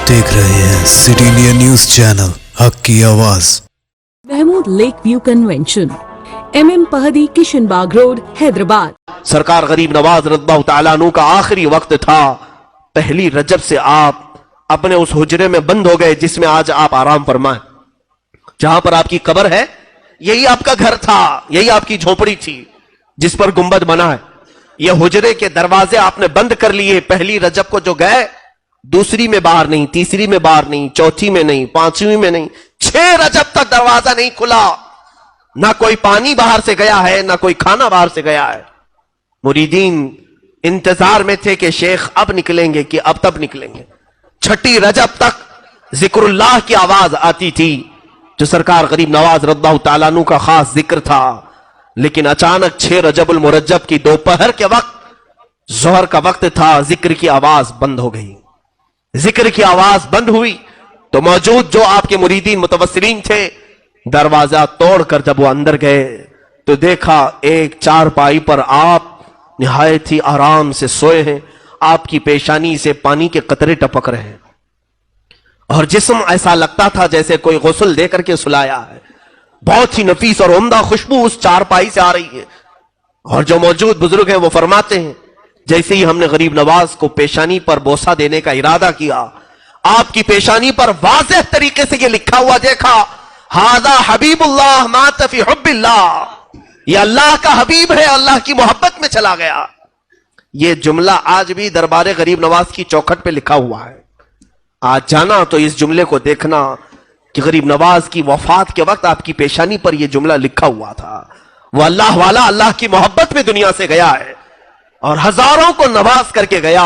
देख रहे हैं सिटी इंडिया न्यूज चैनल हक की आवाज। Mahmood lake view convention, MM पहदी, Kishan Bagh road, Hyderabad. सरकार गरीब नवाज रज़ियल्लाहु तआला अन्हु का आखिरी वक्त था। पहली रजब से आप अपने उस हुजरे में बंद हो गए जिसमें आज आप आराम फरमाएं। जहां पर आपकी कब्र है, यही आपका घर था, यही आपकी झोपड़ी थी जिस पर गुंबद बना है। यह हुजरे के दरवाजे आपने बंद कर लिए। पहली रजब को जो गए, दूसरी में बाहर नहीं, तीसरी में बाहर नहीं, चौथी में नहीं, पांचवी में नहीं, 6 रजब तक दरवाजा नहीं खुला। ना कोई पानी बाहर से गया है, ना कोई खाना बाहर से गया है। मुरीदीन इंतजार में थे कि शेख अब निकलेंगे कि अब तब निकलेंगे। 6 रजब तक जिक्रुल्लाह की आवाज आती थी, जो सरकार गरीब नवाज रज़ियल्लाहु तआला अन्हु का खास जिक्र था। लेकिन अचानक 6 रजबुल मुरज्जब की दोपहर के वक्त, जोहर का वक्त था, जिक्र की आवाज बंद हो गई। जिक्र की आवाज बंद हुई तो मौजूद जो आपके मुरीदीन मुतवस्सिलीन थे, दरवाजा तोड़कर जब वो अंदर गए तो देखा एक चारपाई पर आप निहायत ही आराम से सोए हैं। आपकी पेशानी से पानी के कतरे टपक रहे हैं और जिस्म ऐसा लगता था जैसे कोई गुस्ल दे करके सुलाया है। बहुत ही नफीस और उम्दा खुशबू उस चारपाई से आ रही है। और जो मौजूद बुजुर्ग हैं वो फरमाते हैं, जैसे ही हमने गरीब नवाज को पेशानी पर बोसा देने का इरादा किया, आपकी पेशानी पर वाज़ेह तरीके से ये लिखा हुआ देखा, हादा हबीबुल्लाह मात फी हुब्बिल्लाह। ये अल्लाह का हबीब है, अल्लाह की मोहब्बत में चला गया। ये जुमला आज भी दरबार गरीब नवाज की चौखट पे लिखा हुआ है। आज जाना तो इस जुमले को देखना कि गरीब नवाज की वफात के वक्त आपकी पेशानी पर यह जुमला लिखा हुआ था। वो अल्लाह वाला अल्लाह की मोहब्बत में दुनिया से गया है और हजारों को नवाज करके गया,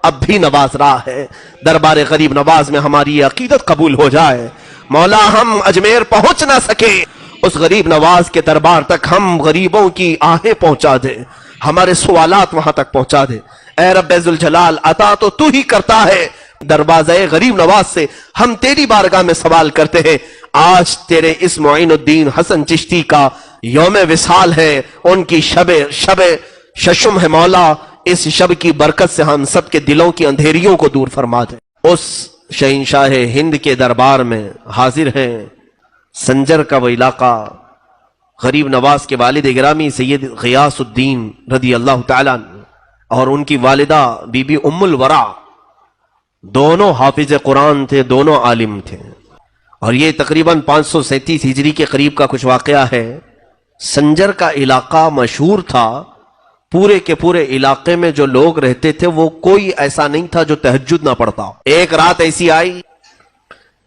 अब भी नवाज रहा है। दरबार गरीब नवाज में हमारी ये अकीदत कबूल हो जाए। मौला, हम अजमेर पहुंच ना सके, उस गरीब नवाज के दरबार तक हम गरीबों की आहें पहुंचा दे, हमारे सवालात वहां तक पहुंचा दे। ऐ रब्बे जुल जलाल, अता तो तू ही करता है। दरवाज़े गरीब नवाज से हम तेरी बारगाह में सवाल करते हैं। आज तेरे इस मोइनुद्दीन हसन चिश्ती का यौम विसाल है, उनकी शबे शशुम है। मौला, इस शब की बरकत से हम सबके दिलों की अंधेरियों को दूर फरमा दे। उस शहंशाह हिंद के दरबार में हाजिर हैं संजर का वो इलाका। गरीब नवाज के वालिद गिरामी सैयद गियासुद्दीन रदी अल्लाह तआला और उनकी वालिदा बीबी उम्मुल वरा, दोनों हाफिज कुरान थे, दोनों आलिम थे। और ये तकरीबन 537 हिजरी के करीब का कुछ वाकया है। संजर का इलाका मशहूर था। पूरे के पूरे इलाके में जो लोग रहते थे वो कोई ऐसा नहीं था जो तहज्जुद ना पढ़ता। एक रात ऐसी आई,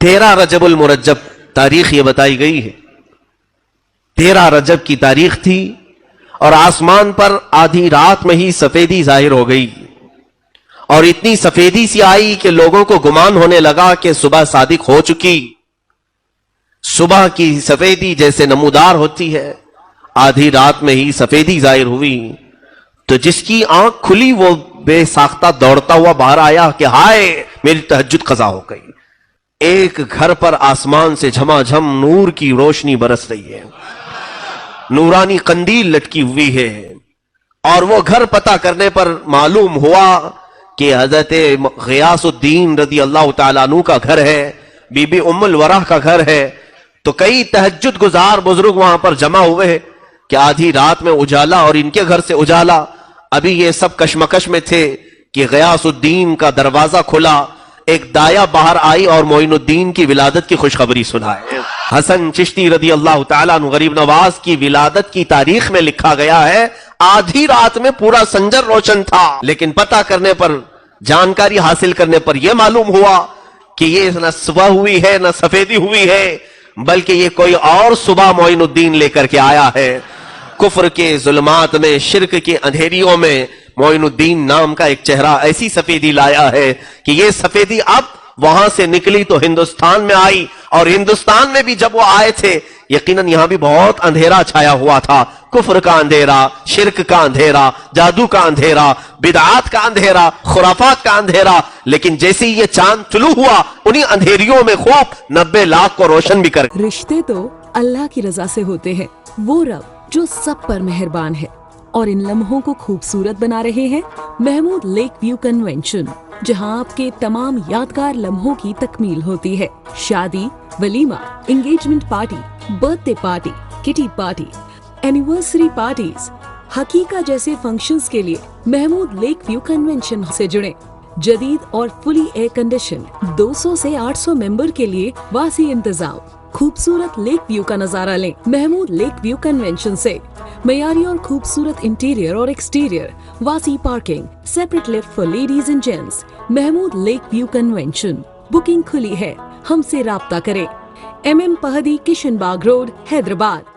13 रजबुल मुरज्जब तारीख ये बताई गई है। 13 रजब की तारीख थी और आसमान पर आधी रात में ही सफेदी जाहिर हो गई और इतनी सफेदी सी आई कि लोगों को गुमान होने लगा कि सुबह सादिक हो चुकी। सुबह की सफेदी जैसे नमूदार होती है, आधी रात में ही सफेदी जाहिर हुई तो जिसकी आंख खुली वो बेसाख्ता दौड़ता हुआ बाहर आया कि हाय, मेरी तहज्जुद कज़ा हो गई। एक घर पर आसमान से झमाझम नूर की रोशनी बरस रही है, नूरानी कंदील लटकी हुई है। और वो घर पता करने पर मालूम हुआ कि हजरत गियासुद्दीन रज़ी अल्लाह तआला अन्हु का घर है, बीबी उम्मुल वरा का घर है। तो कई तहज्जुद गुजार बुजुर्ग वहां पर जमा हुए कि आधी रात में उजाला और इनके घर से उजाला। अभी ये सब कशमकश में थे कि गियासुद्दीन का दरवाजा खुला, एक दाया बाहर आई और मोइनुद्दीन की विलादत की खुशखबरी सुनाए। हसन चिश्ती रदी अल्लाह तआला अन्हु गरीब नवाज की विलादत की तारीख में लिखा गया है, आधी रात में पूरा संजर रोशन था। लेकिन पता करने पर, जानकारी हासिल करने पर यह मालूम हुआ कि ये न सुबह हुई है न सफेदी हुई है, बल्कि ये कोई और सुबह मोइनुद्दीन लेकर के आया है। कुफ्र के जुल्मात में, शिर्क के अंधेरियों में मोइनुद्दीन नाम का एक चेहरा ऐसी सफेदी लाया है कि ये सफेदी अब वहां से निकली तो हिंदुस्तान में आई। और हिंदुस्तान में भी जब वो आए थे, यकीनन यहां भी बहुत अंधेरा छाया हुआ था। कुफ्र का अंधेरा, शिर्क का अंधेरा, जादू का अंधेरा, बिदआत का अंधेरा, खुराफात का अंधेरा। लेकिन जैसे ही ये चांद तुलू हुआ, उन्हीं अंधेरियों में खूब 90 लाख को रोशन भी कर। रिश्ते तो अल्लाह की रजा से होते हैं। वो रब जो सब पर मेहरबान है और इन लम्हों को खूबसूरत बना रहे हैं। महमूद लेक व्यू कन्वेंशन, जहां आपके तमाम यादगार लम्हों की तकमील होती है। शादी, वलीमा, engagement party, birthday party, kitty party, anniversary parties, हकीका जैसे फंक्शंस के लिए महमूद लेक व्यू कन्वेंशन से जुड़े। जदीद और फुली एयर कंडीशन 200 से 800 मेंबर के लिए वासी इंतजाम। खूबसूरत लेक व्यू का नजारा लें महमूद लेक व्यू कन्वेंशन से। मयारी और खूबसूरत इंटीरियर और एक्सटीरियर, वासी parking, separate lift for ladies and gents. Mahmood lake view convention. Booking खुली है, हमसे राब्ता करें। MM पहदी, Kishan Bagh road, Hyderabad.